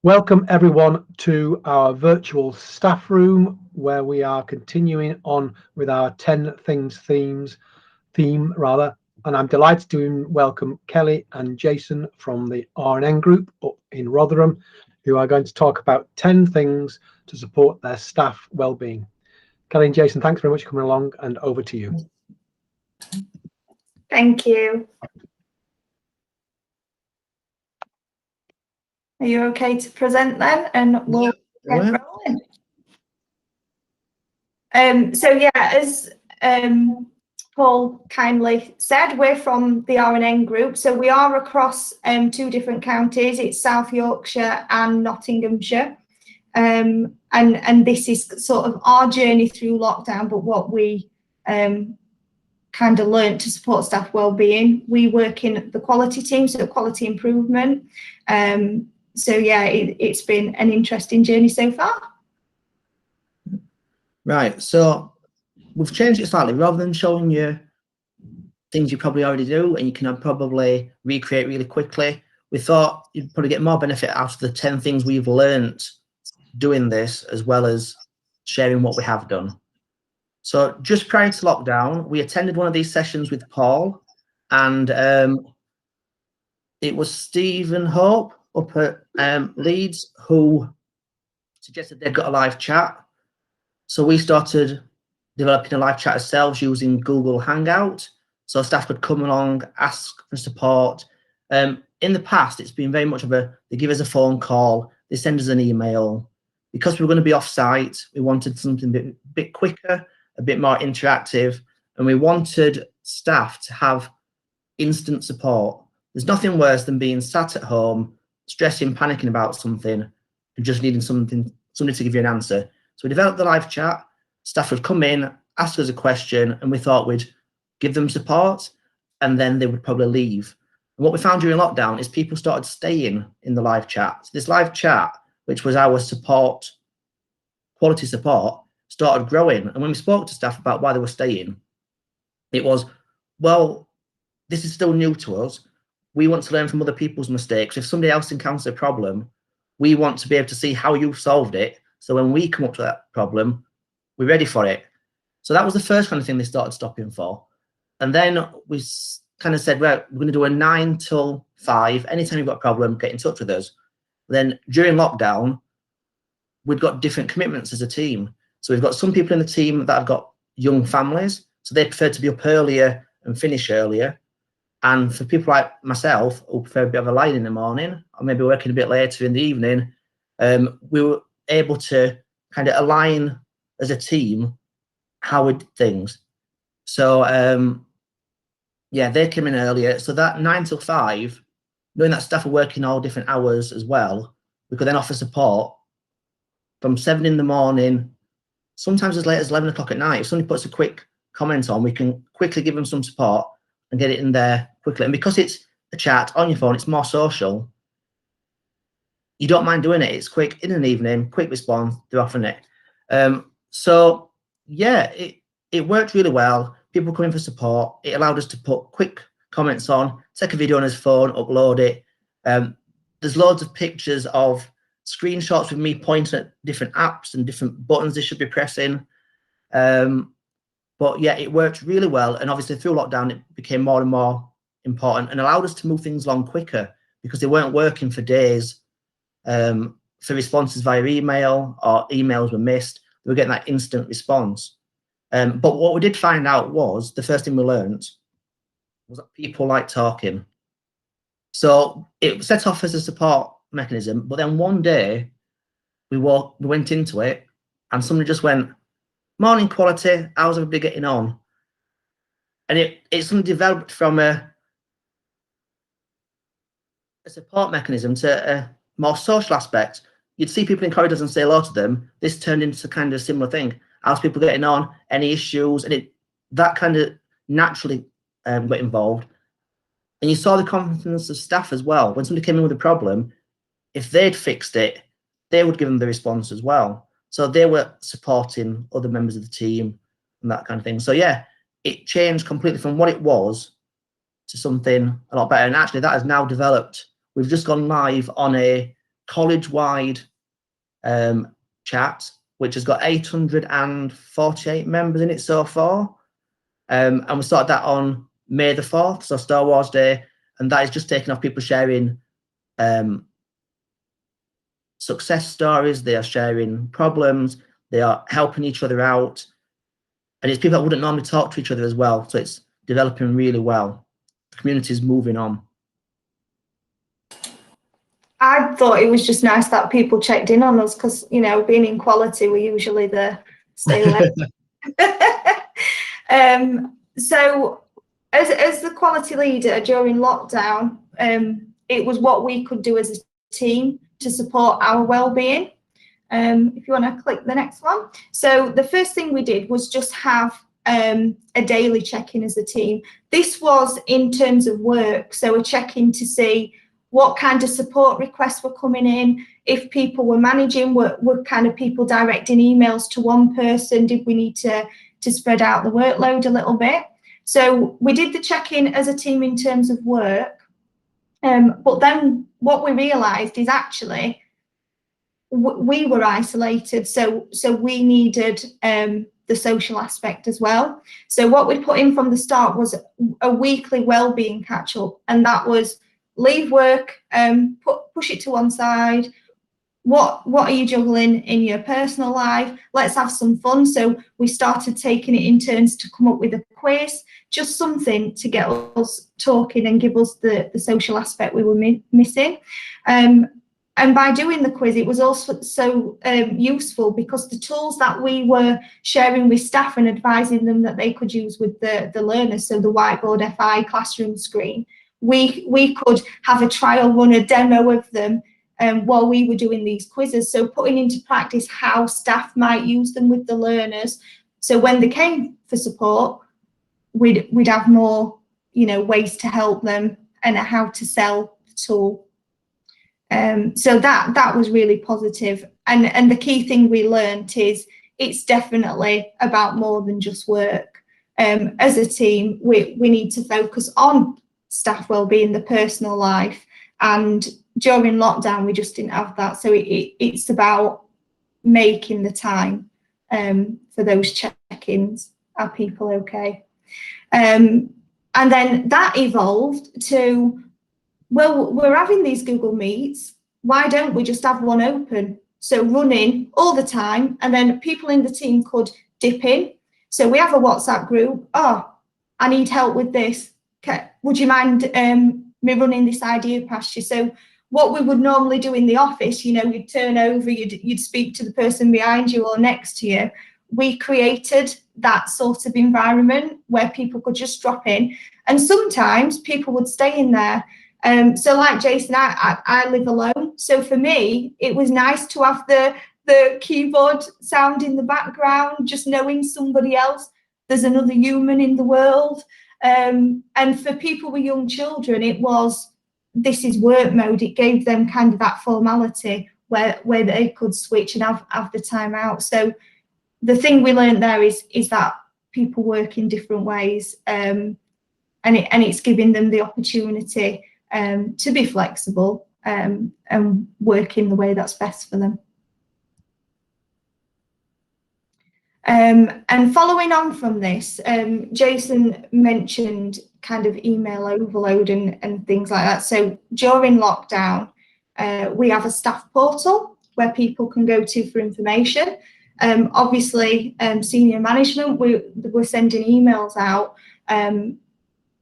Welcome everyone to our virtual staff room, where we are continuing on with our 10 things theme, and I'm delighted to welcome Kelly and Jason from the RNN group up in Rotherham, who are going to talk about 10 things to support their staff well-being. Kelly and Jason, thanks very much for coming along, and over to you. Thank you. Are you okay to present then? And we'll get rolling. So yeah, as Paul kindly said, we're from the RNN group. So we are across two different counties. It's South Yorkshire and Nottinghamshire. And this is sort of our journey through lockdown, but what we kind of learned to support staff wellbeing. We work in the quality team, so quality improvement. So yeah, it's been an interesting journey so far. Right, so we've changed it slightly. Rather than showing you things you probably already do and you can probably recreate really quickly, we thought you'd probably get more benefit out of the 10 things we've learned doing this, as well as sharing what we have done. So just prior to lockdown, we attended one of these sessions with Paul, and it was Stephen Hope up at Leeds who suggested they'd got a live chat. So we started developing a live chat ourselves using Google Hangout, so staff could come along, ask for support. In the past, it's been very much of they give us a phone call, they send us an email. Because we were going to be off-site, we wanted something a bit quicker, a bit more interactive, and we wanted staff to have instant support. There's nothing worse than being sat at home, stressing, panicking about something, and just needing somebody to give you an answer. So we developed the live chat. Staff would come in, ask us a question, and we thought we'd give them support, and then they would probably leave. And what we found during lockdown is people started staying in the live chat. So this live chat, which was our support, quality support, started growing. And when we spoke to staff about why they were staying, it was, well, this is still new to us. We want to learn from other people's mistakes. If somebody else encounters a problem, we want to be able to see how you've solved it. So when we come up to that problem, we're ready for it. So that was the first kind of thing they started stopping for. And then we kind of said, well, we're going to do a 9 till 5. Anytime you've got a problem, get in touch with us. Then during lockdown, we've got different commitments as a team. So we've got some people in the team that have got young families, so they prefer to be up earlier and finish earlier. And for people like myself, who prefer a bit of a lie in the morning, or maybe working a bit later in the evening, we were able to kind of align as a team how we did things. So yeah, they came in earlier. So that 9 till 5, knowing that staff are working all different hours as well, we could then offer support from 7 in the morning, sometimes as late as 11 o'clock at night. If somebody puts a quick comment on, we can quickly give them some support and get it in there quickly. And because it's a chat on your phone, it's more social. You don't mind doing it. It's quick in an evening, quick response, they're off on it. So yeah, it worked really well. People coming for support. It allowed us to put quick comments on, take a video on his phone, upload it. There's loads of pictures of screenshots with me pointing at different apps and different buttons they should be pressing. But yeah, it worked really well. And obviously through lockdown, it became more and more important and allowed us to move things along quicker because they weren't working for days for responses via email, or emails were missed. They were getting that instant response. But what we did find out was, the first thing we learned was that people like talking. So it set off as a support mechanism, but then one day we went into it and somebody just went, "Morning quality, how's everybody getting on?" And it suddenly developed from a support mechanism to a more social aspect. You'd see people in corridors and say hello to them. This turned into kind of a similar thing. How's people getting on? Any issues? And that kind of naturally got involved. And you saw the confidence of staff as well. When somebody came in with a problem, if they'd fixed it, they would give them the response as well. So they were supporting other members of the team and that kind of thing. So yeah, it changed completely from what it was to something a lot better. And actually that has now developed. We've just gone live on a college-wide chat, which has got 848 members in it so far. And we started that on May the 4th, so Star Wars Day, and that is just taking off people sharing success stories, they are sharing problems, they are helping each other out, and it's people that wouldn't normally talk to each other as well, so it's developing really well. The community is moving on. I thought it was just nice that people checked in on us because, you know, being in quality, we're usually the stay away. So as the quality leader during lockdown, it was what we could do as a team to support our well-being. If you want to click the next one. So the first thing we did was just have a daily check-in as a team. This was in terms of work, so a check-in to see what kind of support requests were coming in, if people were managing, were kind of people directing emails to one person, did we need to spread out the workload a little bit. So we did the check-in as a team in terms of work, but then what we realised is actually we were isolated, so we needed the social aspect as well. So what we put in from the start was a weekly wellbeing catch-up, and that was leave work, push it to one side. What are you juggling in your personal life? Let's have some fun. So we started taking it in turns to come up with a quiz, just something to get us talking and give us the social aspect we were missing. And by doing the quiz, it was also so useful because the tools that we were sharing with staff and advising them that they could use with the learners, so the whiteboard FI classroom screen, we could have a trial run, a demo of them while we were doing these quizzes. So putting into practice how staff might use them with the learners. So when they came for support, we'd have more, you know, ways to help them and how to sell the tool. So that was really positive. And the key thing we learned is it's definitely about more than just work. As a team, we need to focus on staff wellbeing, the personal life, and during lockdown we just didn't have that. So it's about making the time for those check-ins. Are people okay? And then that evolved to, well, we're having these Google Meets, why don't we just have one open? So running all the time, and then people in the team could dip in. So we have a WhatsApp group. Oh, I need help with this. Okay, would you mind me running this idea past you? So what we would normally do in the office, you know, you'd turn over, you'd speak to the person behind you or next to you. We created that sort of environment where people could just drop in, and sometimes people would stay in there. So like Jason, I live alone. So for me, it was nice to have the keyboard sound in the background, just knowing somebody else, there's another human in the world. And for people with young children, it was, this is work mode. It gave them kind of that formality where they could switch and have the time out. So the thing we learned there is that people work in different ways, and it's giving them the opportunity to be flexible and work in the way that's best for them. And following on from this, Jason mentioned kind of email overload and things like that. So during lockdown, we have a staff portal where people can go to for information. Obviously, senior management, we're sending emails out,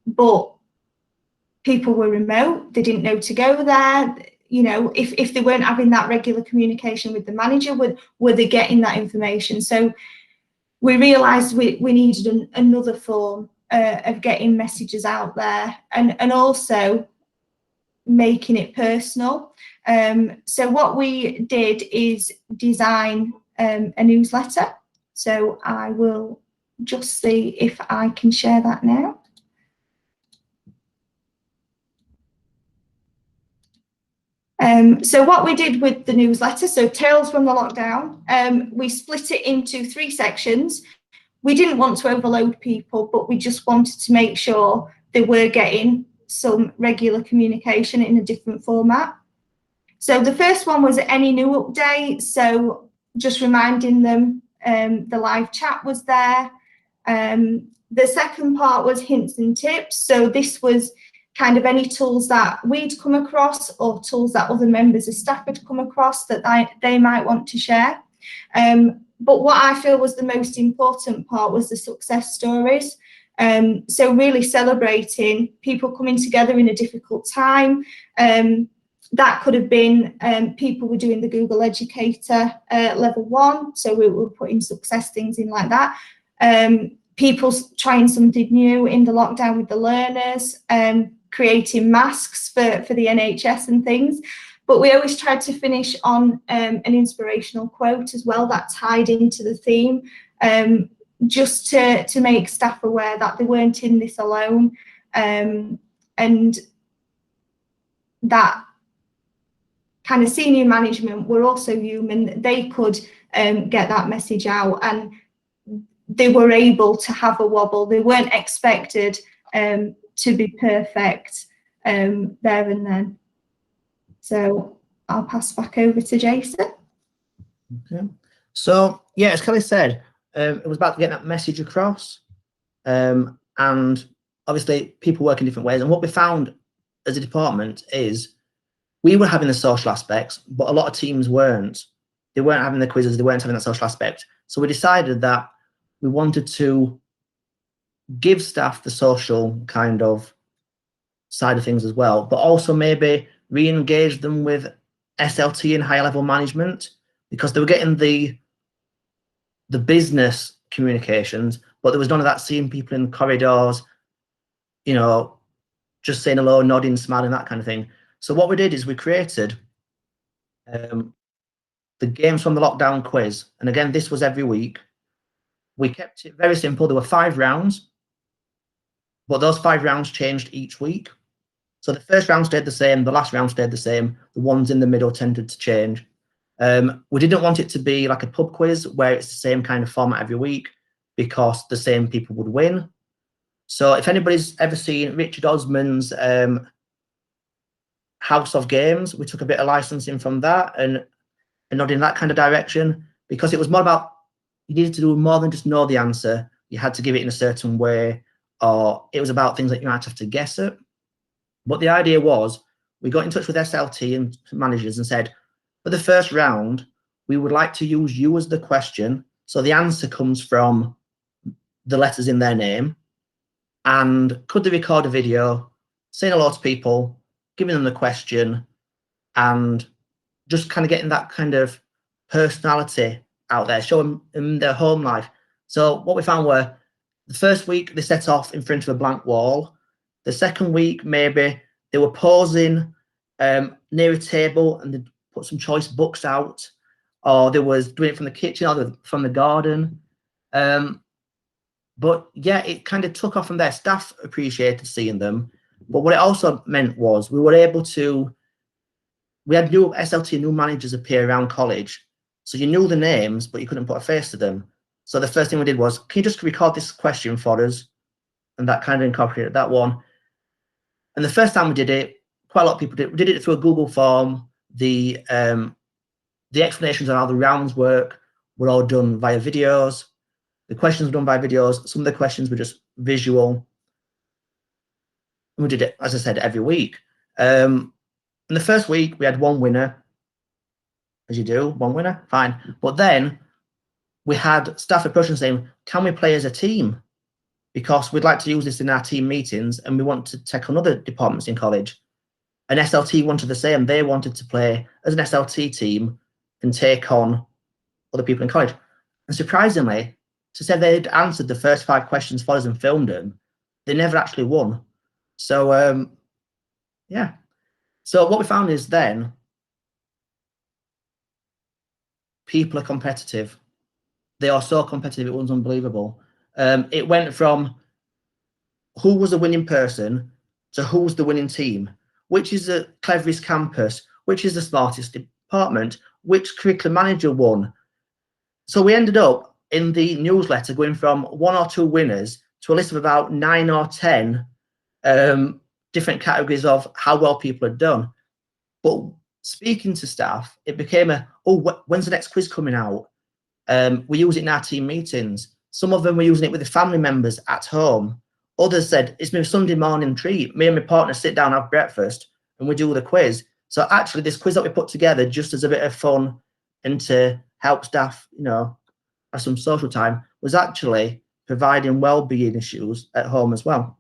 but people were remote, they didn't know to go there. You know, if they weren't having that regular communication with the manager, were they getting that information? So we realised we needed another form of getting messages out there, and also making it personal. So what we did is design a newsletter. So I will just see if I can share that now. So what we did with the newsletter, so Tales from the Lockdown, we split it into 3 sections. We didn't want to overload people, but we just wanted to make sure they were getting some regular communication in a different format. So the first one was any new updates. So just reminding them the live chat was there. The second part was hints and tips. So this was kind of any tools that we'd come across or tools that other members of staff had come across that they might want to share. But what I feel was the most important part was the success stories. So really celebrating people coming together in a difficult time. That could have been people were doing the Google Educator level 1, so we were putting success things in like that. People trying something new in the lockdown with the learners, creating masks for the NHS and things. But we always tried to finish on an inspirational quote as well that tied into the theme, just to make staff aware that they weren't in this alone, and that kind of senior management were also human. They could get that message out, and they were able to have a wobble. They weren't expected to be perfect there and then. So I'll pass back over to Jason. Okay. So yeah, as Kelly said, it was about getting that message across, and obviously people work in different ways. And what we found as a department is we were having the social aspects, but a lot of teams weren't. They weren't having the quizzes, they weren't having that social aspect. So we decided that we wanted to give staff the social kind of side of things as well, but also maybe re-engage them with SLT and higher level management, because they were getting the business communications, but there was none of that seeing people in corridors, you know, just saying hello, nodding, smiling, that kind of thing. So what we did is we created the games from the lockdown quiz. And again, this was every week. We kept it very simple. There were 5 rounds, but those 5 rounds changed each week. So the first round stayed the same, the last round stayed the same, the ones in the middle tended to change. We didn't want it to be like a pub quiz where it's the same kind of format every week, because the same people would win. So if anybody's ever seen Richard Osman's House of Games, we took a bit of licensing from that and not in that kind of direction, because it was more about, you needed to do more than just know the answer. You had to give it in a certain way, or it was about things that you might have to guess at. But the idea was, we got in touch with SLT and managers and said, for the first round, we would like to use you as the question. So the answer comes from the letters in their name. And could they record a video, saying hello to people, giving them the question, and just kind of getting that kind of personality out there, showing them their home life. So what we found were, the first week they set off in front of a blank wall. The second week, maybe they were pausing near a table and they put some choice books out, or they was doing it from the kitchen or from the garden. But yeah, it kind of took off from there. Staff appreciated seeing them. But what it also meant was we were able to, we had new SLT, new managers appear around college. So you knew the names, but you couldn't put a face to them. So the first thing we did was, can you just record this question for us? And that kind of incorporated that one. And the first time we did it, quite a lot of people did. We did it through a Google form. The explanations on how the rounds work were all done via videos. The questions were done by videos. Some of the questions were just visual. And we did it, as I said, every week. In the first week, we had one winner. As you do, one winner, fine. But then we had staff approaching saying, can we play as a team? Because we'd like to use this in our team meetings and we want to take on other departments in college. And SLT wanted the same. They wanted to play as an SLT team and take on other people in college. And surprisingly, to say they'd answered the first 5 questions for us and filmed them, they never actually won. So, yeah. So what we found is then, people are competitive. They are so competitive, it was unbelievable. It went from who was the winning person to who was the winning team, which is the cleverest campus, which is the smartest department, which curriculum manager won. So we ended up in the newsletter going from 1 or 2 winners to a list of about 9 or 10 different categories of how well people had done. But speaking to staff, it became when's the next quiz coming out? We use it in our team meetings. Some of them were using it with the family members at home. Others said, it's my Sunday morning treat. Me and my partner sit down, have breakfast, and we do the quiz. So actually, this quiz that we put together just as a bit of fun and to help staff, you know, have some social time, was actually providing well-being issues at home as well.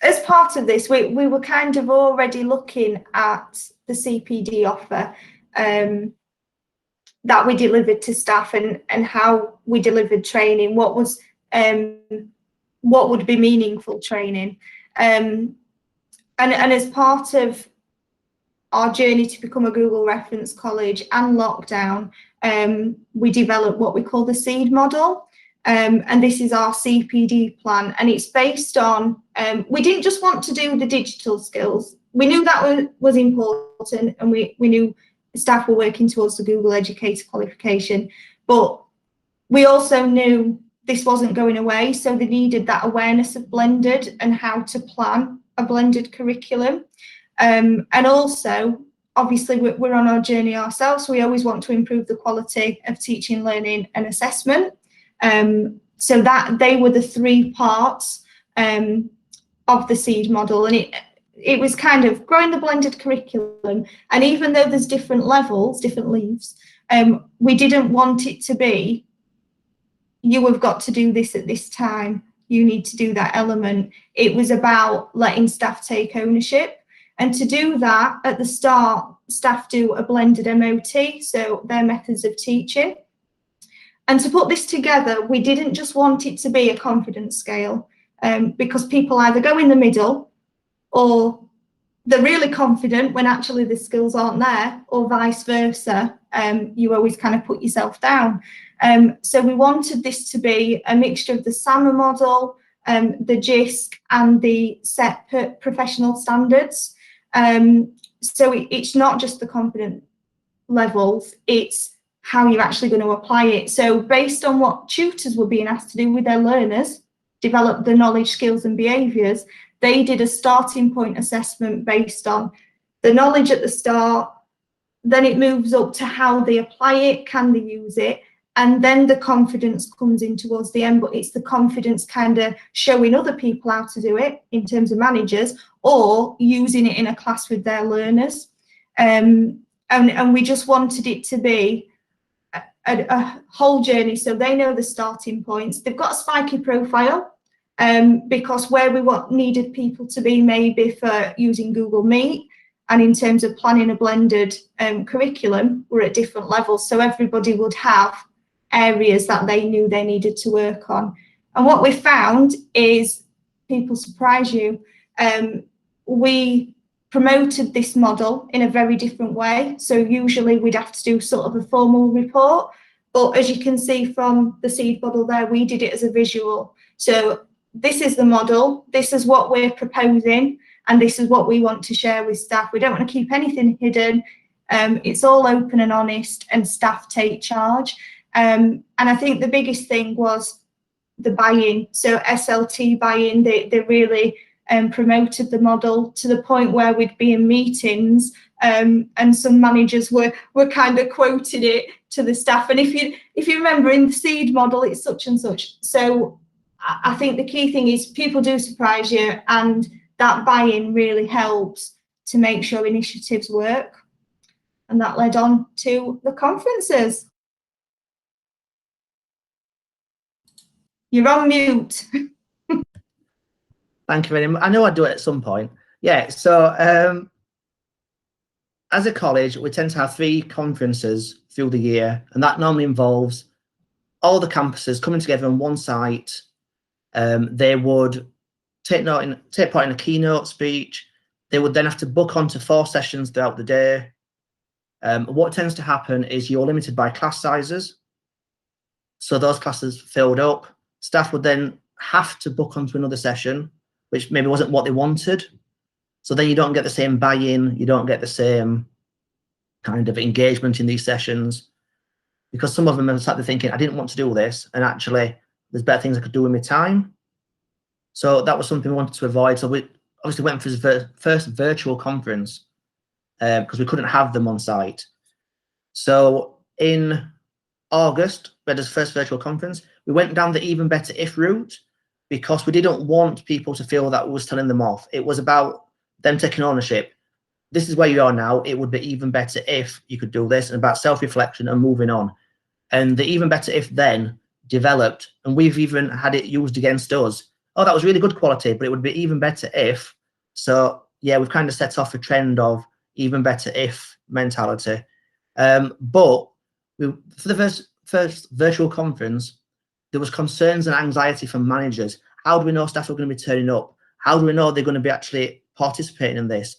As part of this, we were kind of already looking at the CPD offer that we delivered to staff and how we delivered training, what would be meaningful training. And as part of our journey to become a Google reference college and lockdown, we developed what we call the SEED model. And this is our CPD plan, and it's based on, we didn't just want to do the digital skills. We knew that was important, and we knew staff were working towards the Google Educator qualification, but we also knew this wasn't going away, so they needed that awareness of blended and how to plan a blended curriculum. And also, obviously, we're on our journey ourselves, so we always want to improve the quality of teaching, learning and assessment. So that they were the 3 parts of the SEED model, and it was kind of growing the blended curriculum. And even though there's different levels, different leaves, we didn't want it to be, you have got to do this at this time, you need to do that element. It was about letting staff take ownership. And to do that, at the start, staff do a blended MOT, so their methods of teaching. And to put this together, we didn't just want it to be a confidence scale, because people either go in the middle or they're really confident when actually the skills aren't there, or vice versa. You always kind of put yourself down. So we wanted this to be a mixture of the SAMA model, the JISC and the set professional standards. So it's not just the confidence levels, it's how you're actually going to apply it. So based on what tutors were being asked to do with their learners, develop the knowledge, skills and behaviours, they did a starting point assessment based on the knowledge at the start, then it moves up to how they apply it, can they use it, and then the confidence comes in towards the end, but it's the confidence kind of showing other people how to do it in terms of managers, or using it in a class with their learners. And we just wanted it to be a whole journey, so they know the starting points. They've got a spiky profile, because where we needed people to be maybe for using Google Meet, and in terms of planning a blended curriculum, we're at different levels, so everybody would have areas that they knew they needed to work on. And what we found is people surprise you. We promoted this model in a very different way. So usually we'd have to do sort of a formal report, but as you can see from the SEED model there, we did it as a visual. So this is the model, this is what we're proposing, and this is what we want to share with staff. We don't want to keep anything hidden. It's all open and honest, and staff take charge. And I think the biggest thing was the buy-in. So SLT buy-in, they really promoted the model to the point where we'd be in meetings, and some managers were kind of quoting it to the staff. And if you remember, in the SEED model, it's such and such. So I think the key thing is people do surprise you, and that buy-in really helps to make sure initiatives work. And that led on to the conferences. You're on mute. Thank you very much. I know I'd do it at some point. Yeah, so as a college, we tend to have 3 conferences through the year, and that normally involves all the campuses coming together on one site. They would take part in a keynote speech. They would then have to book onto 4 sessions throughout the day. What tends to happen is you're limited by class sizes. So those classes filled up. Staff would then have to book onto another session, which maybe wasn't what they wanted. So then you don't get the same buy-in, you don't get the same kind of engagement in these sessions, because some of them are sat there thinking, I didn't want to do this, and actually there's better things I could do with my time. So that was something we wanted to avoid. So we obviously went for the first virtual conference because we couldn't have them on site. So in August, we had this first virtual conference. We went down the even better if route because we didn't want people to feel that we was telling them off. It was about them taking ownership. This is where you are now. It would be even better if you could do this, and about self-reflection and moving on. And the even better if then developed, and we've even had it used against us. Oh, that was really good quality, but it would be even better if. So yeah, we've kind of set off a trend of even better if mentality. But for the first virtual conference, there was concerns and anxiety from managers. How do we know staff are going to be turning up? How do we know they're going to be actually participating in this?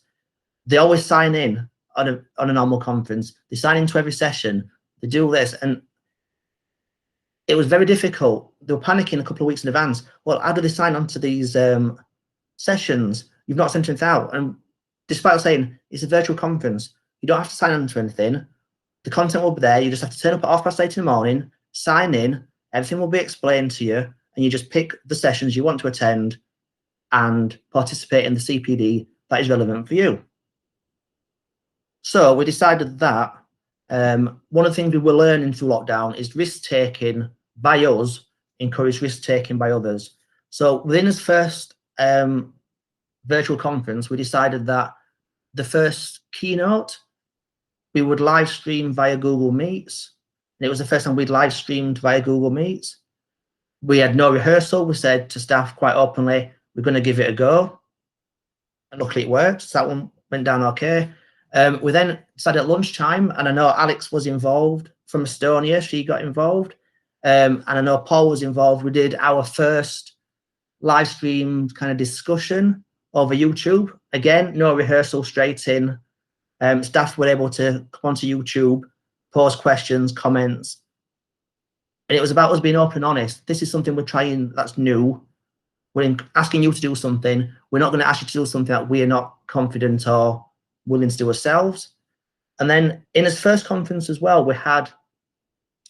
They always sign in on a normal conference. They sign into every session. They do this, and it was very difficult. They were panicking a couple of weeks in advance. Well, how do they sign on to these sessions? You've not sent anything out. And despite saying it's a virtual conference, you don't have to sign on to anything. The content will be there. You just have to turn up at 8:30 in the morning, sign in, everything will be explained to you, and you just pick the sessions you want to attend and participate in the CPD that is relevant for you. So we decided that one of the things we were learning through lockdown is risk-taking by us, encourage risk-taking by others. So within this first virtual conference, we decided that the first keynote, we would live stream via Google Meets. And it was the first time we'd live streamed via Google Meets. We had no rehearsal. We said to staff quite openly, we're going to give it a go. And luckily it worked. So that one went down okay. We then decided at lunchtime, and I know Alex was involved from Estonia. She got involved. And I know Paul was involved. We did our first live stream kind of discussion over YouTube. Again, no rehearsal, straight in. Staff were able to come onto YouTube, pose questions, comments. And it was about us being open and honest. This is something we're trying that's new. We're asking you to do something. We're not going to ask you to do something that we are not confident or willing to do ourselves. And then in this first conference as well, we had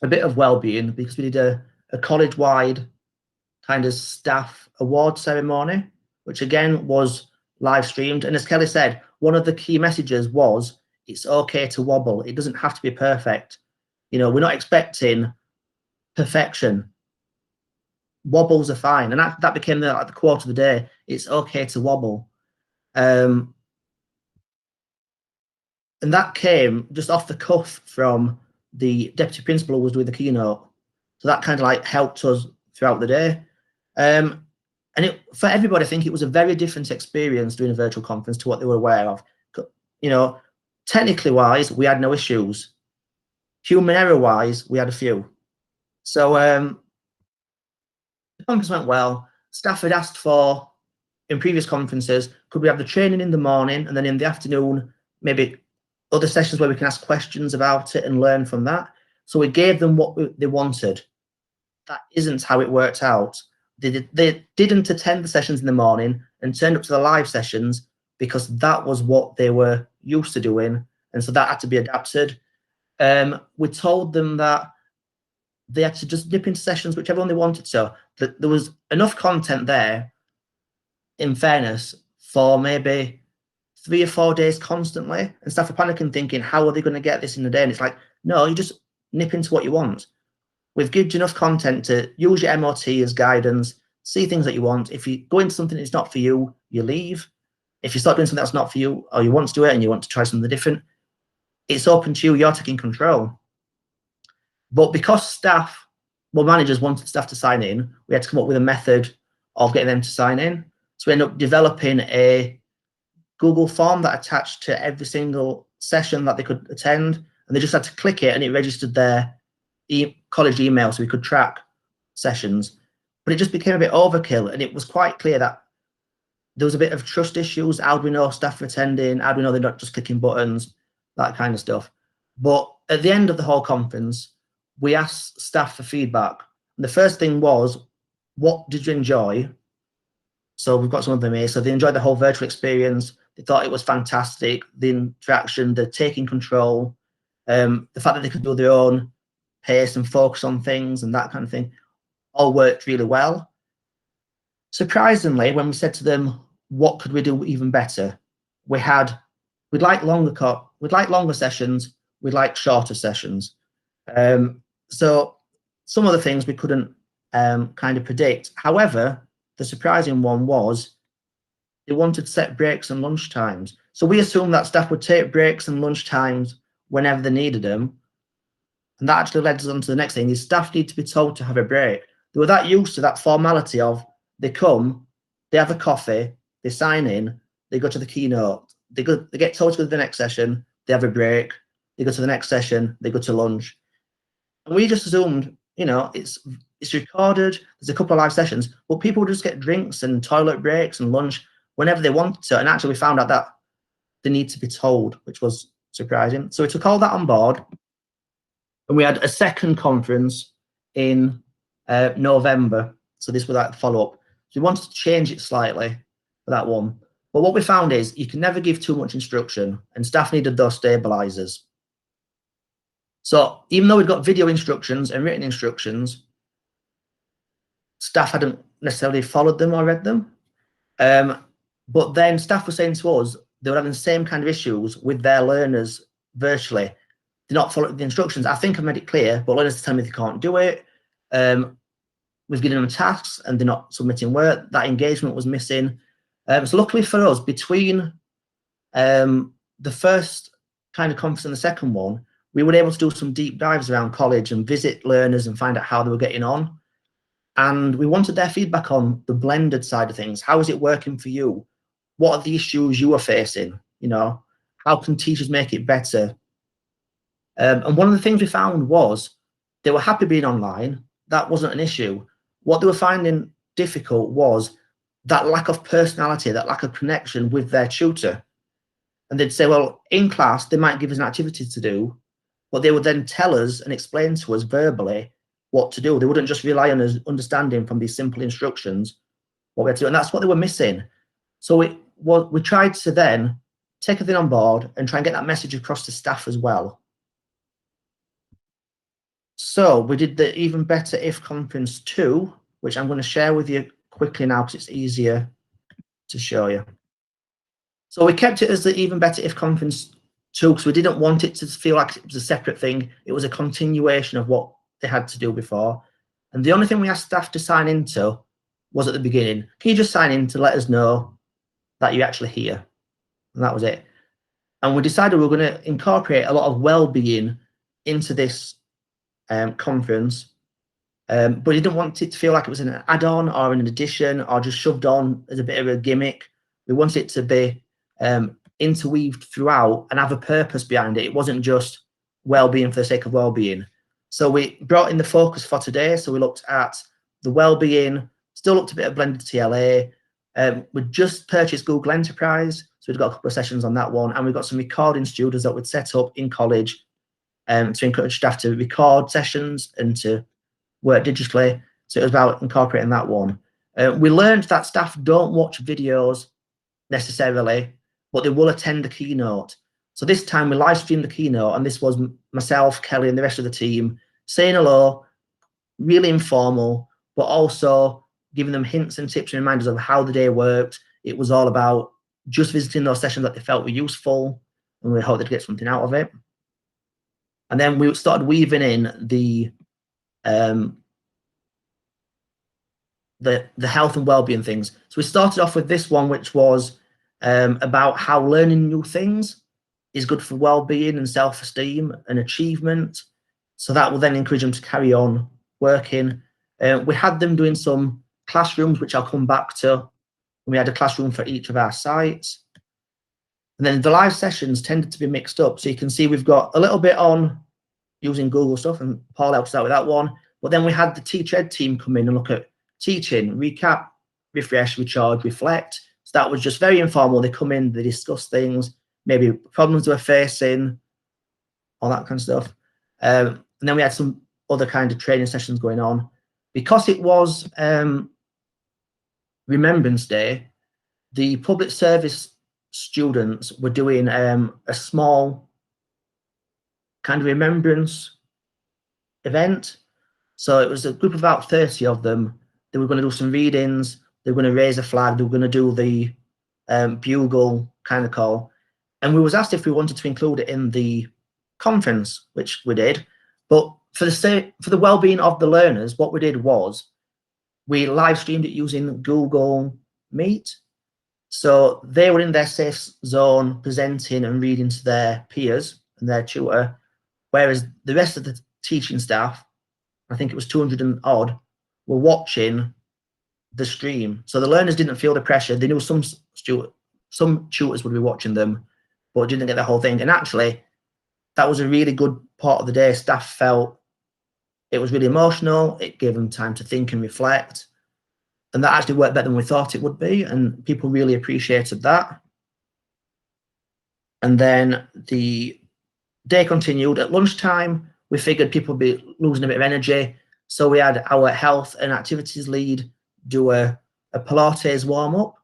a bit of well-being because we did a college-wide kind of staff award ceremony, which again was live streamed. And as Kelly said, one of the key messages was it's okay to wobble. It doesn't have to be perfect. You know, we're not expecting perfection. Wobbles are fine. And that became the quote of the day. It's okay to wobble. And that came just off the cuff from the deputy principal who was doing the keynote. So that kind of like helped us throughout the day. And for everybody, I think it was a very different experience doing a virtual conference to what they were aware of. You know, technically wise, we had no issues. Human error wise, we had a few. So the conference went well. Staff had asked for, in previous conferences, could we have the training in the morning and then in the afternoon, maybe other sessions where we can ask questions about it and learn from that. So we gave them what they wanted. That isn't how it worked out. They didn't attend the sessions in the morning and turned up to the live sessions because that was what they were used to doing. And so that had to be adapted. We told them that they had to just dip into sessions whichever one they wanted. So that there was enough content there, in fairness, for maybe 3 or 4 days constantly. And staff are panicking, thinking, how are they going to get this in a day? And it's like, no, you just nip into what you want. We've given you enough content to use your MOT as guidance, see things that you want. If you go into something that's not for you, you leave. If you start doing something that's not for you, or you want to do it and you want to try something different, it's open to you. You're taking control. But because managers wanted staff to sign in, we had to come up with a method of getting them to sign in. So we ended up developing a Google form that attached to every single session that they could attend, and they just had to click it and it registered their college email so we could track sessions. But it just became a bit overkill, and it was quite clear that there was a bit of trust issues. How do we know staff are attending? How do we know they're not just clicking buttons? That kind of stuff. But at the end of the whole conference, we asked staff for feedback. And the first thing was, what did you enjoy? So we've got some of them here. So they enjoyed the whole virtual experience. They thought it was fantastic. The interaction, the taking control, the fact that they could build their own pace and focus on things and that kind of thing all worked really well. Surprisingly, when we said to them, what could we do even better? We'd like longer sessions, we'd like shorter sessions. So some of the things we couldn't kind of predict. However, the surprising one was they wanted set breaks and lunch times. So we assumed that staff would take breaks and lunch times whenever they needed them. And that actually led us on to the next thing, is staff need to be told to have a break. They were that used to that formality of they come, they have a coffee, they sign in, they go to the keynote, they get told to go to the next session, they have a break, they go to the next session, they go to lunch. And we just assumed, you know, it's recorded, there's a couple of live sessions, but people would just get drinks and toilet breaks and lunch whenever they wanted to. And actually we found out that they need to be told, which was surprising. So we took all that on board, and we had a second conference in November. So this was like the follow-up. So we wanted to change it slightly for that one. But what we found is you can never give too much instruction, and staff needed those stabilizers. So even though we've got video instructions and written instructions, staff hadn't necessarily followed them or read them. But then staff were saying to us, they were having the same kind of issues with their learners virtually. They're not following the instructions. I think I made it clear, but learners tell me they can't do it. We've given them tasks and they're not submitting work. That engagement was missing. So luckily for us, between the first kind of conference and the second one, we were able to do some deep dives around college and visit learners and find out how they were getting on. And we wanted their feedback on the blended side of things. How is it working for you? What are the issues you are facing? You know, how can teachers make it better? And one of the things we found was they were happy being online. That wasn't an issue. What they were finding difficult was that lack of personality, that lack of connection with their tutor. And they'd say, well, in class, they might give us an activity to do, but they would then tell us and explain to us verbally what to do. They wouldn't just rely on us understanding from these simple instructions what we had to do. And that's what they were missing. So we tried to then take everything on board and try and get that message across to staff as well. So we did the Even Better If Conference 2, which I'm going to share with you quickly now because it's easier to show you. So we kept it as the Even Better If Conference 2 because we didn't want it to feel like it was a separate thing. It was a continuation of what they had to do before. And the only thing we asked staff to sign into was at the beginning. Can you just sign in to let us know that you're actually here? And that was it. And we decided we were going to incorporate a lot of well-being into this conference, but we didn't want it to feel like it was an add-on or an addition or just shoved on as a bit of a gimmick. We wanted it to be interweaved throughout and have a purpose behind it. It wasn't just well-being for the sake of well-being. So we brought in the focus for today. So we looked at the well-being, still looked a bit of blended TLA. We just purchased Google Enterprise, so we've got a couple of sessions on that one, and we've got some recording studios that we'd set up in college to encourage staff to record sessions and to work digitally. So it was about incorporating that one. We learned that staff don't watch videos necessarily, but they will attend the keynote. So this time we live streamed the keynote, and this was myself, Kelly, and the rest of the team saying hello, really informal, but also giving them hints and tips and reminders of how the day worked. It was all about just visiting those sessions that they felt were useful, and we hoped they'd get something out of it. And then we started weaving in the health and well-being things. So we started off with this one, which was about how learning new things is good for well-being and self-esteem and achievement. So that will then encourage them to carry on working. We had them doing some classrooms, which I'll come back to. We had a classroom for each of our sites. And then the live sessions tended to be mixed up. So you can see we've got a little bit on using Google stuff, and Paul helps out with that one. But then we had the Teach Ed team come in and look at teaching, recap, refresh, recharge, reflect. So that was just very informal. They come in, they discuss things, maybe problems they were facing, all that kind of stuff. And then we had some other kind of training sessions going on. Because it was Remembrance Day, the public service students were doing a small kind of remembrance event. So it was a group of about 30 of them. They were going to do some readings, they were going to raise a flag, they were going to do the bugle kind of call. And we was asked if we wanted to include it in the conference, which we did. But for the well-being of the learners, what we did was we live streamed it using Google Meet. So they were in their safe zone, presenting and reading to their peers and their tutor, whereas the rest of the teaching staff, I think it was 200 and odd, were watching the stream. So the learners didn't feel the pressure. They knew some tutors would be watching them, but didn't get the whole thing. And actually, that was a really good part of the day. Staff felt it was really emotional. It gave them time to think and reflect. And that actually worked better than we thought it would be. And people really appreciated that. And then the day continued. At lunchtime, we figured people would be losing a bit of energy. So we had our health and activities lead do a Pilates warm-up,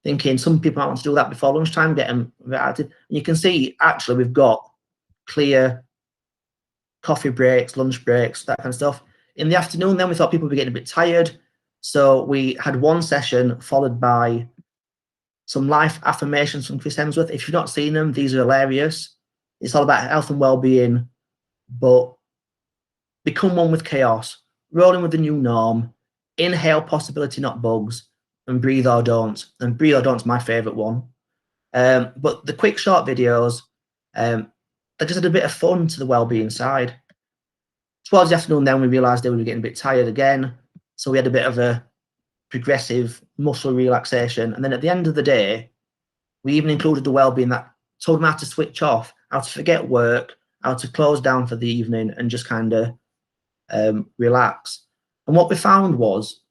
thinking some people might want to do that before lunchtime, get them active. And you can see, actually, we've got clear coffee breaks, lunch breaks, that kind of stuff. In the afternoon, then we thought people would be getting a bit tired. So we had one session followed by some life affirmations from Chris Hemsworth. If you've not seen them, these are hilarious. It's all about health and well-being, but become one with chaos, rolling with the new norm, inhale possibility, not bugs, and breathe or don't. And breathe or don't's my favorite one. But the quick short videos, they just had a bit of fun to the well-being side. Towards the afternoon, then we realized they were getting a bit tired again. So we had a bit of a progressive muscle relaxation. And then at the end of the day, we even included the well-being that told them how to switch off, how to forget work, how to close down for the evening and just kind of relax. And what we found was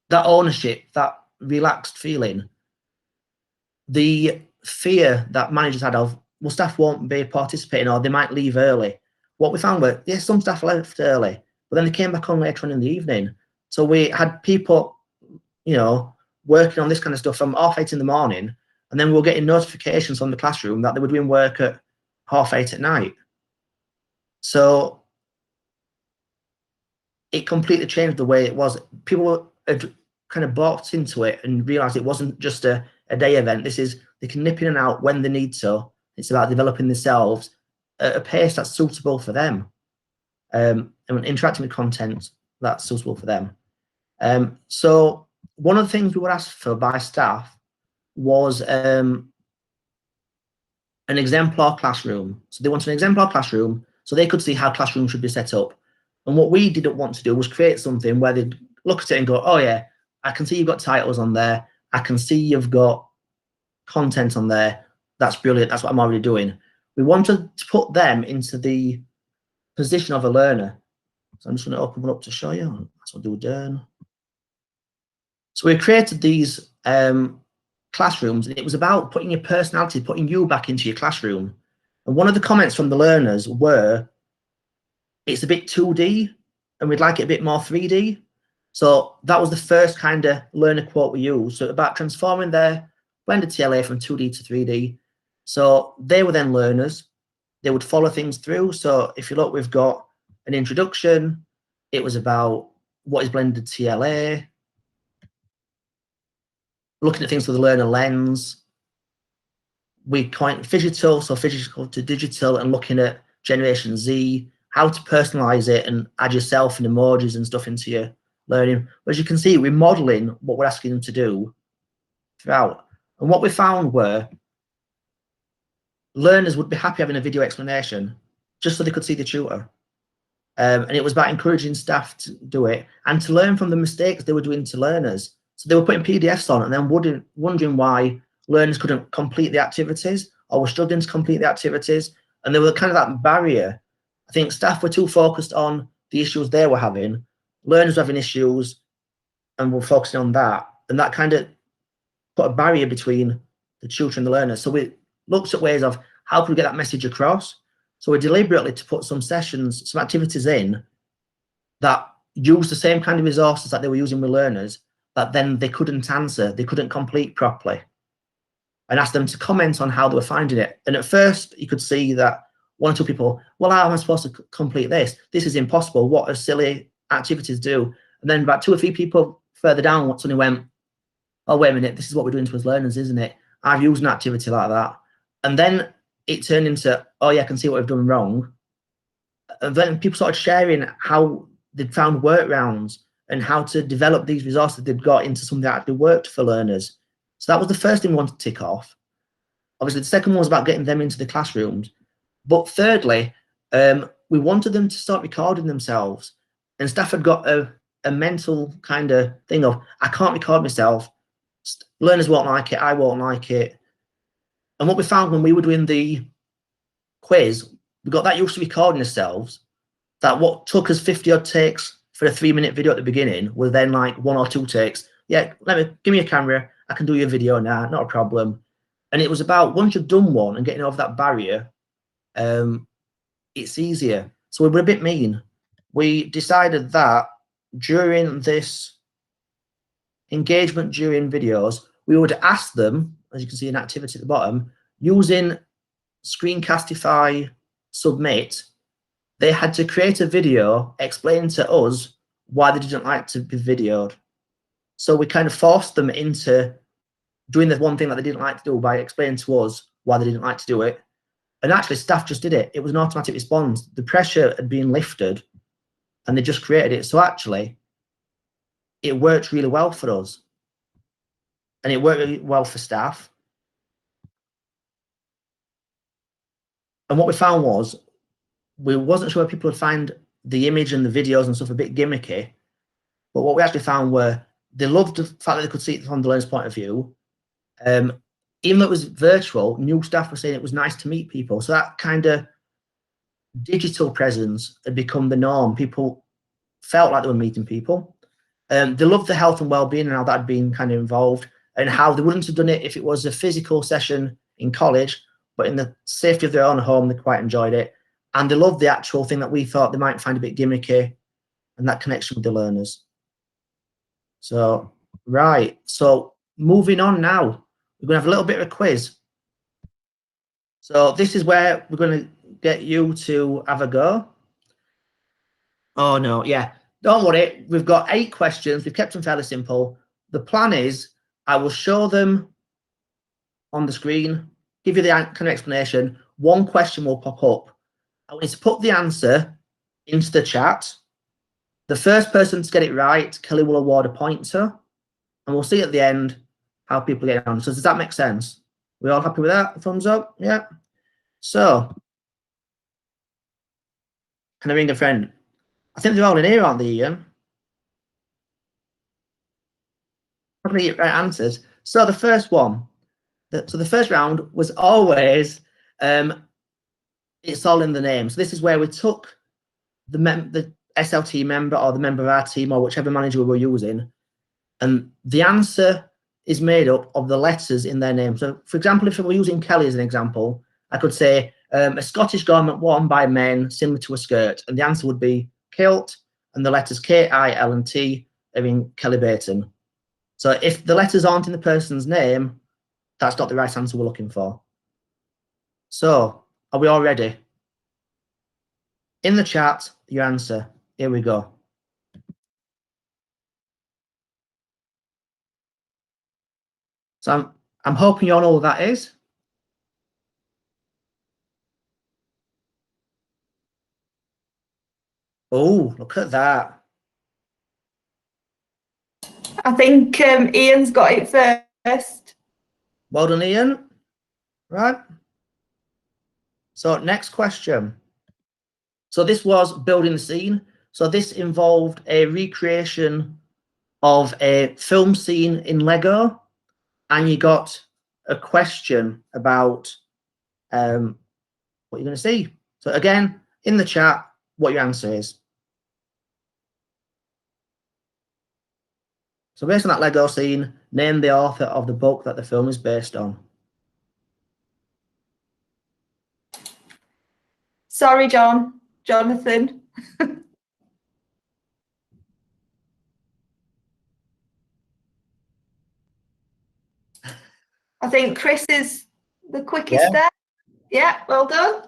that ownership, that relaxed feeling, the fear that managers had of, well, staff won't be participating or they might leave early. What we found were, yes, some staff left early, but then they came back on later on in the evening. So we had people, you know, working on this kind of stuff from 8:30 in the morning, and then we were getting notifications from the classroom that they were doing work at 8:30 at night. So it completely changed the way it was. People had kind of bought into it and realized it wasn't just a day event. This is, they can nip in and out when they need to. It's about developing themselves at a pace that's suitable for them, and interacting with content that's suitable for them. So one of the things we were asked for by staff was an exemplar classroom. So they wanted an exemplar classroom so they could see how classrooms should be set up. And what we didn't want to do was create something where they'd look at it and go, oh yeah, I can see you've got titles on there. I can see you've got content on there. That's brilliant. That's what I'm already doing. We wanted to put them into the position of a learner. So I'm just going to open one up to show you. That's what we'll do then. So we created these classrooms, and it was about putting your personality, putting you back into your classroom. And one of the comments from the learners were, it's a bit 2D and we'd like it a bit more 3D. So that was the first kind of learner quote we used. So about transforming their blended TLA from 2D to 3D. So they were then learners. They would follow things through. So if you look, we've got an introduction. It was about what is blended TLA, looking at things through the learner lens. We coined phygital, so physical to digital, and looking at Generation Z, how to personalize it and add yourself and emojis and stuff into your learning. But as you can see, we're modeling what we're asking them to do throughout. And what we found were learners would be happy having a video explanation just so they could see the tutor. And it was about encouraging staff to do it and to learn from the mistakes they were doing to learners. So they were putting PDFs on and then wondering why learners couldn't complete the activities or were struggling to complete the activities. And there was kind of that barrier. I think staff were too focused on the issues they were having. Learners were having issues and were focusing on that. And that kind of put a barrier between the tutor and the learners. So we looked at ways of how can we get that message across. So we deliberately to put some sessions, some activities in that use the same kind of resources that they were using with learners, that then they couldn't answer, they couldn't complete properly, and ask them to comment on how they were finding it. And at first you could see that one or two people, well, how am I supposed to complete this? This is impossible. What a silly activities do. And then about 2 or 3 people further down suddenly went, oh, wait a minute, this is what we're doing to us learners, isn't it? I've used an activity like that. And then it turned into, oh yeah, I can see what we've done wrong. And then people started sharing how they'd found workarounds and how to develop these resources they'd got into something that actually worked for learners. So that was the first thing we wanted to tick off. Obviously, the second one was about getting them into the classrooms. But thirdly, we wanted them to start recording themselves. And staff had got a mental kind of thing of, I can't record myself. Learners won't like it. I won't like it. And what we found when we were doing the quiz, we got that used to recording ourselves, that what took us 50 odd takes for a 3-minute video at the beginning was then like 1 or 2 takes. Yeah, give me a camera. I can do your video now, not a problem. And it was about, once you've done one and getting over that barrier, it's easier. So we were a bit mean. We decided that during this engagement during videos, we would ask them, as you can see an activity at the bottom, using Screencastify Submit, they had to create a video explaining to us why they didn't like to be videoed. So we kind of forced them into doing the one thing that they didn't like to do by explaining to us why they didn't like to do it. And actually, staff just did it. It was an automatic response. The pressure had been lifted and they just created it. So actually, it worked really well for us. And it worked really well for staff. And what we found was, we wasn't sure if people would find the image and the videos and stuff a bit gimmicky. But what we actually found were, they loved the fact that they could see it from the learner's point of view. Even though it was virtual, new staff were saying it was nice to meet people. So that kind of digital presence had become the norm. People felt like they were meeting people. They loved the health and well-being and how that had been kind of involved, and how they wouldn't have done it if it was a physical session in college, but in the safety of their own home, they quite enjoyed it. And they loved the actual thing that we thought they might find a bit gimmicky, and that connection with the learners. So, right. So moving on now, we're going to have a little bit of a quiz. So this is where we're going to get you to have a go. Oh, no, yeah. Don't worry. We've got 8 questions. We've kept them fairly simple. The plan is I will show them on the screen, give you the kind of explanation. One question will pop up. I want you to put the answer into the chat. The first person to get it right, Kelly will award a point to. And we'll see at the end how people get on. So does that make sense? We all happy with that? Thumbs up? Yeah. So, can I ring a friend? I think they're all in here, aren't they, Ian? Probably get right answers. So the first one. So the first round was always, it's all in the name. So this is where we took the SLT member or the member of our team or whichever manager we were using, and the answer is made up of the letters in their name. So, for example, if we were using Kelly as an example, I could say a Scottish garment worn by men similar to a skirt, and the answer would be kilt, and the letters K-I-L and T are in Kelly Bayton. So if the letters aren't in the person's name, that's not the right answer we're looking for. So, are we all ready? In the chat, your answer. Here we go. So I'm hoping you all know what that is. Oh, look at that. I think Ian's got it first. Well done, Ian. Right. So next question. So this was building the scene. So this involved a recreation of a film scene in Lego, and you got a question about what you're going to see. So again, in the chat, what your answer is. So based on that Lego scene, name the author of the book that the film is based on. Sorry, Jonathan. I think Chris is the quickest there. Yeah, well done.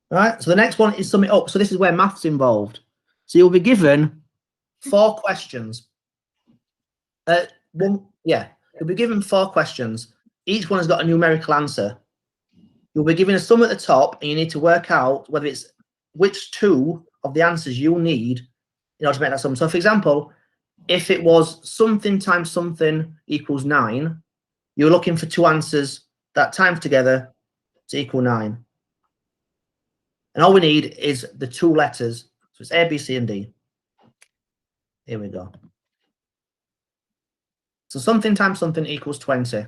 Right, so the next one is sum it up. So this is where maths involved. So you'll be given 4 questions. You'll be given 4 questions. Each one has got a numerical answer. You'll be given a sum at the top, and you need to work out whether it's which 2 of the answers you'll need in order to make that sum. So, for example, if it was something times something equals 9, you're looking for 2 answers that times together to equal 9. And all we need is the 2 letters. So it's A, B, C, and D. Here we go. So something times something equals 20.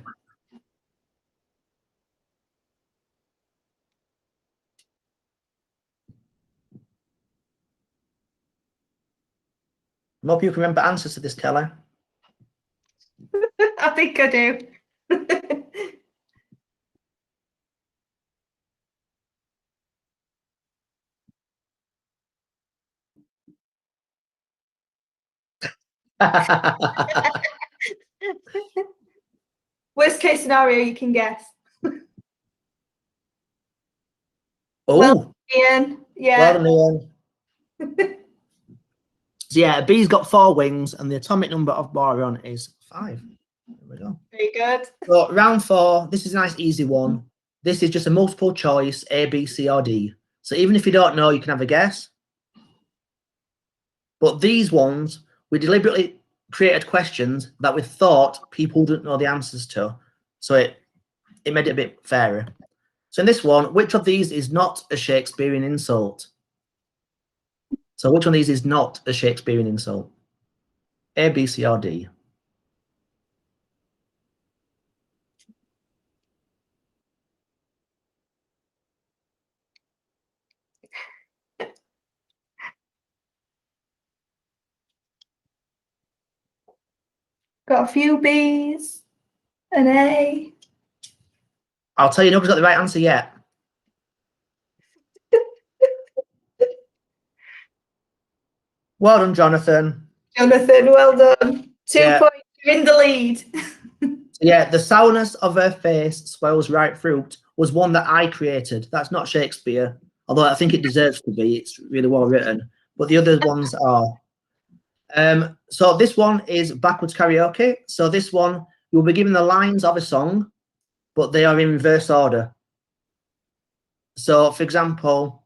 I hope you can remember answers to this, Kelly. I think I do. Worst case scenario you can guess. Oh, Well, Ian, yeah. well done, Ian. So yeah, a bee's got 4 wings, and the atomic number of boron is 5. There we go. Very good. So round 4, this is a nice easy one. This is just a multiple choice, A, B, C, or D. So even if you don't know, you can have a guess. But these ones, we deliberately created questions that we thought people wouldn't know the answers to. So it made it a bit fairer. So in this one, which of these is not a Shakespearean insult? So which one of these is not a Shakespearean insult? A, B, C, or D? Got a few B's, an A. I'll tell you, nobody's got the right answer yet. Well done, Jonathan. Jonathan, well done. 2 points. You're in the lead. Yeah, the sourness of her face swells right through was one that I created. That's not Shakespeare, although I think it deserves to be. It's really well written. But the other ones are. So this one is backwards karaoke. So this one, you'll be given the lines of a song, but they are in reverse order. So, for example,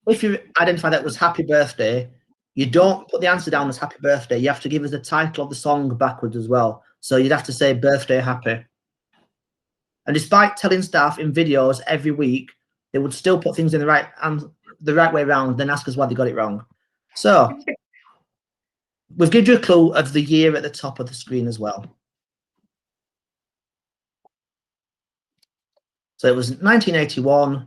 if you identify that was Happy Birthday, you don't put the answer down as Happy Birthday. You have to give us the title of the song backwards as well. So you'd have to say Birthday Happy. And despite telling staff in videos every week, they would still put things in the right way around, then ask us why they got it wrong. So we've given you a clue of the year at the top of the screen as well. So it was 1981.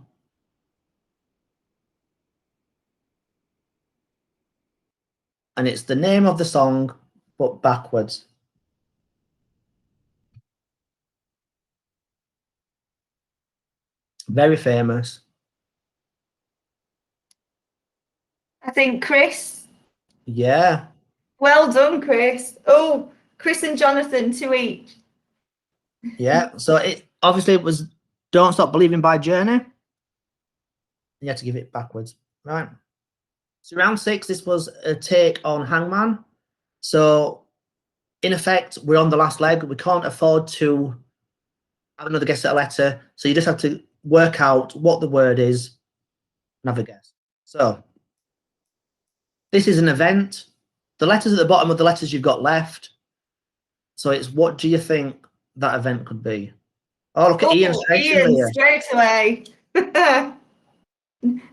And it's the name of the song, but backwards. Very famous. I think Chris. Yeah. Well done, Chris. Oh, Chris and Jonathan, 2 each. Yeah. So it was Don't Stop Believing by Journey. You had to give it backwards. Right. So round 6, this was a take on Hangman. So in effect, we're on the last leg. We can't afford to have another guess at a letter. So you just have to work out what the word is and have a guess. So this is an event. The letters at the bottom are the letters you've got left. So it's what do you think that event could be? Oh, look at Ian straight away.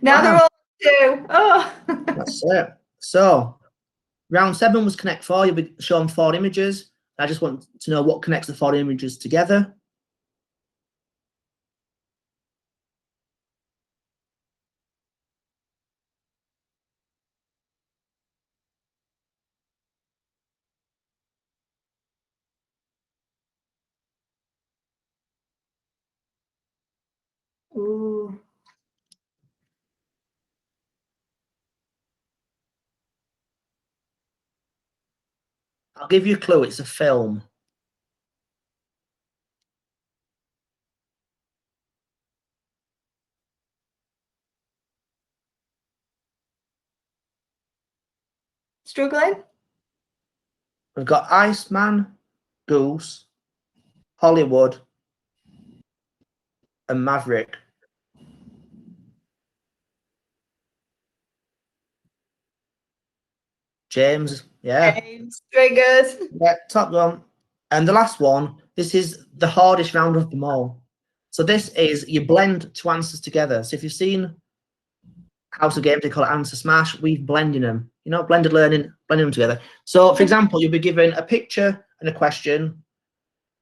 Now they're all 2. Oh. That's it. So round 7 was connect 4. You'll be shown 4 images. I just want to know what connects the 4 images together. Ooh. I'll give you a clue. It's a film. Struggling? We've got Iceman, Goose, Hollywood, and Maverick. James, yeah. James, very good. Yeah, top one. And the last one, this is the hardest round of them all. So this is you blend two answers together. So if you've seen House of Games, they call it Answer Smash, we've blended them. You know, blended learning, blending them together. So for example, you'll be given a picture and a question,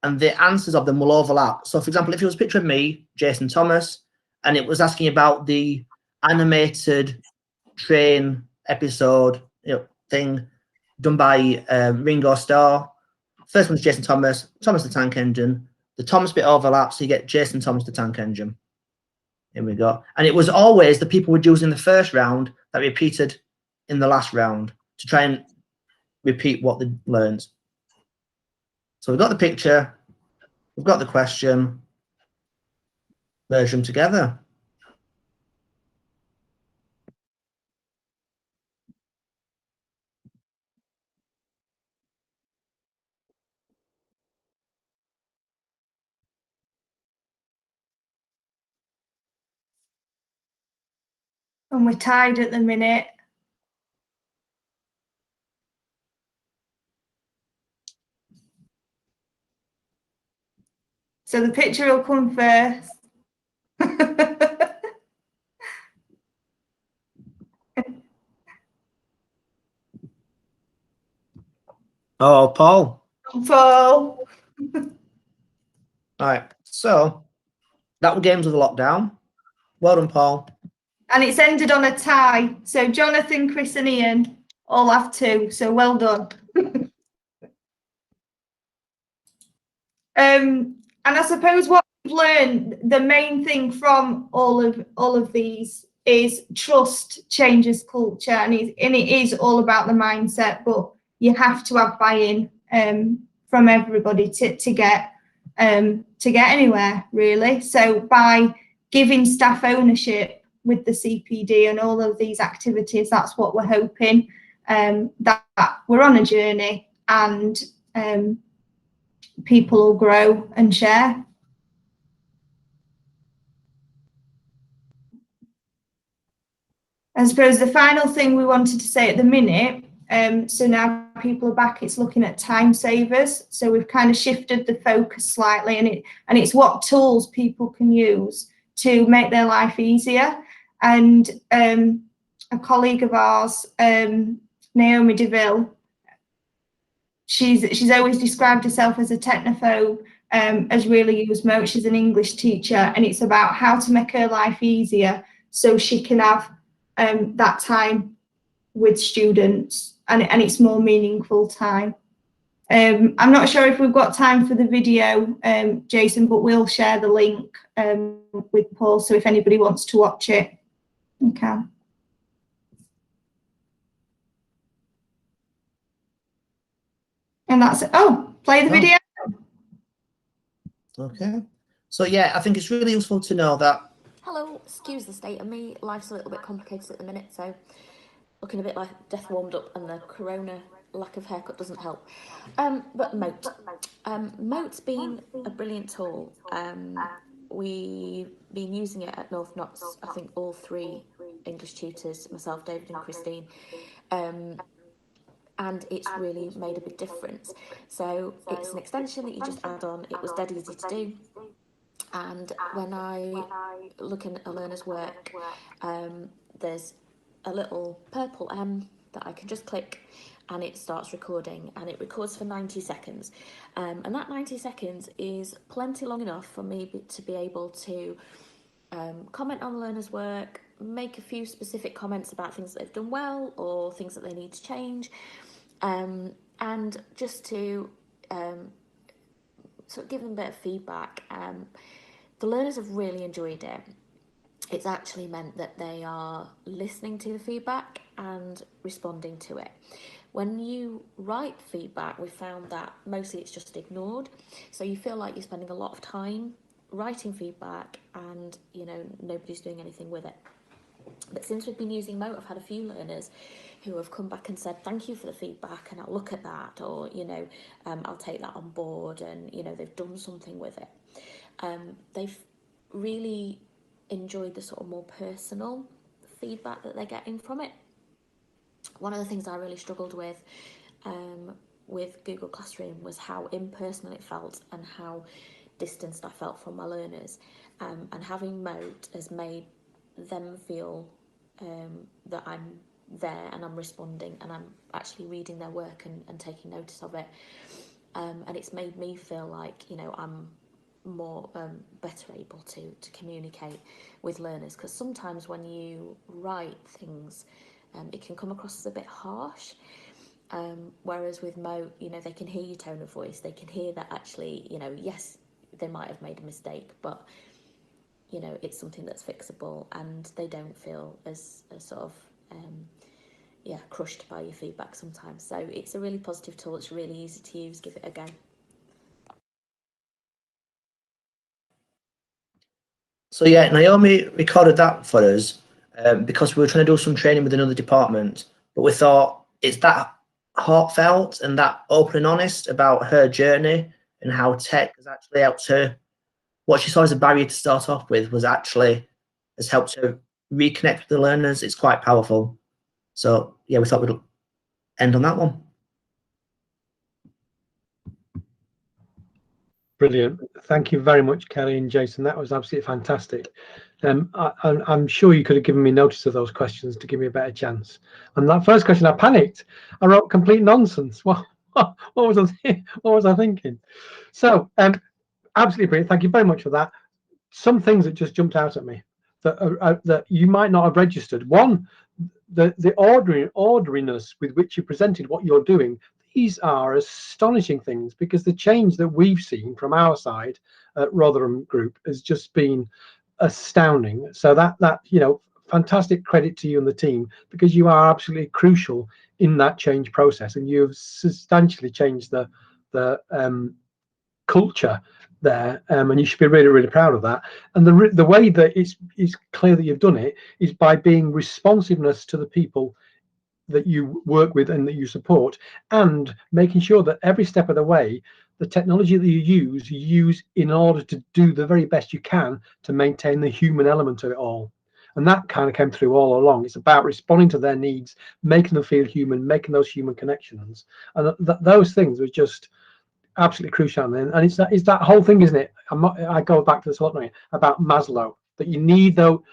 and the answers of them will overlap. So for example, if it was a picture of me, Jason Thomas, and it was asking about the animated train episode, thing done by Ringo Starr. First one's Jason Thomas, Thomas the Tank Engine. The Thomas bit overlaps, so you get Jason Thomas the Tank Engine. Here we go. And it was always the people we'd use in the first round that repeated in the last round to try and repeat what they learned. So we've got the picture, we've got the question, merge them together. And we're tied at the minute. So the picture will come first. Oh, Paul. Paul. All right, so that was games with a lockdown. Well done, Paul. And it's ended on a tie. So Jonathan, Chris and Ian all have 2. So well done. And I suppose what we've learned, the main thing from all of these is trust changes culture, and it is all about the mindset, but you have to have buy-in from everybody to get anywhere, really. So by giving staff ownership with the CPD and all of these activities, that's what we're hoping, that we're on a journey, and people will grow and share. I suppose the final thing we wanted to say at the minute, so now people are back, it's looking at time savers. So we've kind of shifted the focus slightly, and it's what tools people can use to make their life easier. And a colleague of ours, Naomi DeVille, she's always described herself as a technophobe, has really used Moat. She's an English teacher, and it's about how to make her life easier so she can have that time with students, and it's more meaningful time. I'm not sure if we've got time for the video, Jason, but we'll share the link with Paul, so if anybody wants to watch it, you can. And that's it. Oh, play the video. Okay. So yeah, I think it's really useful to know that. Hello, excuse the state of me. Life's a little bit complicated at the minute, so looking a bit like death warmed up, and the corona lack of haircut doesn't help. But Moat. Moat's been a brilliant tool. We've been using it at North Notts, I think all 3 English tutors, myself, David and Christine. And it's really made a big difference. So it's an extension that you just add on. It was dead easy to do. And when I look at a learner's work, there's a little purple M that I can just click, and it starts recording, and it records for 90 seconds. And that 90 seconds is plenty long enough for me to be able to comment on the learner's work, make a few specific comments about things that they've done well or things that they need to change, and just to sort of give them a bit of feedback. The learners have really enjoyed it. It's actually meant that they are listening to the feedback and responding to it. When you write feedback, we found that mostly it's just ignored. So you feel like you're spending a lot of time writing feedback, and nobody's doing anything with it. But since we've been using Moat, I've had a few learners who have come back and said, thank you for the feedback, and I'll look at that, or, you know, I'll take that on board, and, you know, they've done something with it. They've really enjoyed the sort of more personal feedback that they're getting from it. One of the things I really struggled with Google Classroom was how impersonal it felt and how distanced I felt from my learners. And having Moat has made them feel that I'm there and I'm responding and I'm actually reading their work and taking notice of it. And it's made me feel like, you know, I'm more better able to communicate with learners, because sometimes when you write things, it can come across as a bit harsh. Whereas with Moat, you know, they can hear your tone of voice, they can hear that actually, you know, yes, they might have made a mistake, but, you know, it's something that's fixable, and they don't feel as sort of crushed by your feedback sometimes. So it's a really positive tool. It's really easy to use. Give it a go. So yeah, Naomi recorded that for us because we were trying to do some training with another department, but we thought it's that heartfelt and that open and honest about her journey and how tech has actually helped her. What she saw as a barrier to start off with has helped her reconnect with the learners. It's quite powerful. So yeah, we thought we'd end on that one. Brilliant. Thank you very much, Kelly and Jason. That was absolutely fantastic. I'm sure you could have given me notice of those questions to give me a better chance. And that first question, I panicked. I wrote complete nonsense. What was I thinking? So, absolutely brilliant. Thank you very much for that. Some things that just jumped out at me that you might not have registered. One, the ordinariness with which you presented what you're doing. These are astonishing things, because the change that we've seen from our side at Rotherham Group has just been astounding. So that you know, fantastic credit to you and the team, because you are absolutely crucial in that change process, and you've substantially changed the culture there, and you should be really, really proud of that. And the way that it's clear that you've done it is by being responsiveness to the people that you work with and that you support, and making sure that every step of the way, the technology that you use in order to do the very best you can to maintain the human element of it all. And that kind of came through all along. It's about responding to their needs, making them feel human, making those human connections, and those things were just absolutely crucial. And it's that whole thing, isn't it? I go back to this a lot about Maslow, that you need to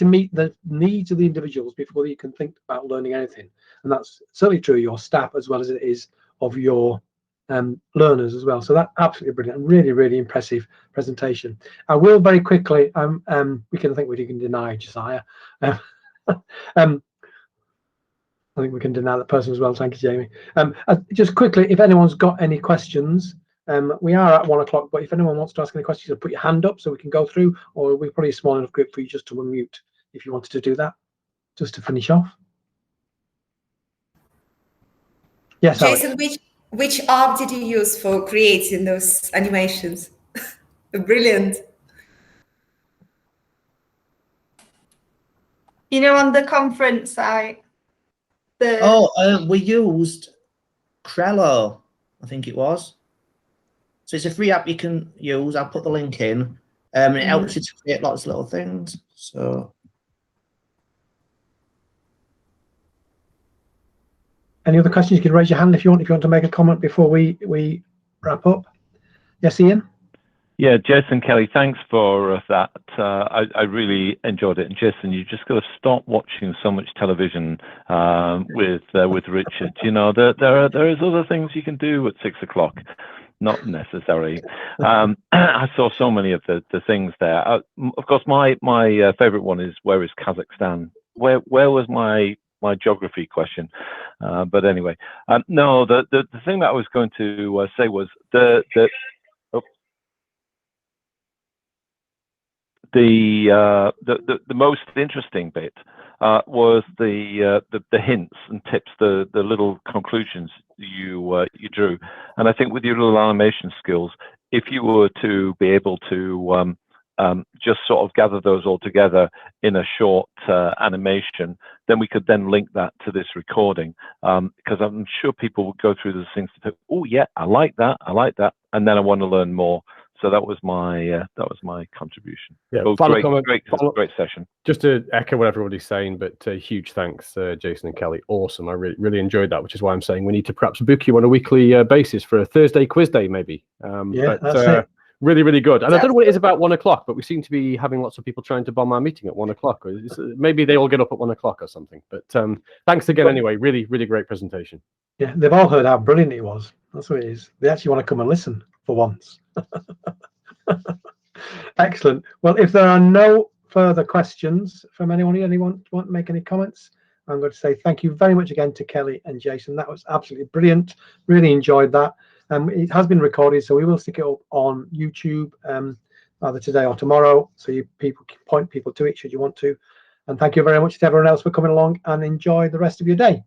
meet the needs of the individuals before you can think about learning anything. And that's certainly true of your staff as well as it is of your learners as well. So that's absolutely brilliant and really, really impressive presentation. I will very quickly, we can deny Josiah. I think we can deny that person as well. Thank you, Jamie. Just quickly, if anyone's got any questions, we are at 1 o'clock, but if anyone wants to ask any questions, put your hand up so we can go through, or we're probably a small enough group for you just to unmute if you wanted to do that, just to finish off. Yes, Jason, which app did you use for creating those animations? Brilliant. You know, on the conference site. We used Trello, I think it was. So it's a free app you can use. I'll put the link in. And it helps you to create lots of little things. So, any other questions? You can raise your hand if you want to make a comment before we wrap up. Yes, Ian? Yeah, Jason, Kelly, thanks for that. I really enjoyed it. And Jason, you just got to stop watching so much television with Richard. You know, there is other things you can do at 6 o'clock. Not necessary. I saw so many of the things there. Of course, my favorite one is, where is Kazakhstan? Where was my geography question? But anyway, no, the thing that I was going to say was the most interesting bit was the hints and tips, the little conclusions you drew. And I think with your little animation skills, if you were to be able to just sort of gather those all together in a short animation, then we could then link that to this recording, because I'm sure people would go through those things to think, oh yeah, I like that, and then I want to learn more. So that was my contribution. Yeah, well, final great comment, great session. Just to echo what everybody's saying, but huge thanks, Jason and Kelly. Awesome. I really enjoyed that, which is why I'm saying we need to perhaps book you on a weekly basis for a Thursday quiz day, maybe. Yeah, that's it. Really, really good. And I don't know what it is about 1 o'clock, but we seem to be having lots of people trying to bomb our meeting at 1 o'clock. Maybe they all get up at 1 o'clock or something. But thanks again anyway. Really, really great presentation. Yeah, they've all heard how brilliant it was. That's what it is. They actually want to come and listen for once. Excellent. Well, if there are no further questions from anyone want to make any comments, I'm going to say thank you very much again to Kelly and Jason. That was absolutely brilliant. Really enjoyed that. It has been recorded, so we will stick it up on YouTube either today or tomorrow, so people can point people to it should you want to. And thank you very much to everyone else for coming along, and enjoy the rest of your day.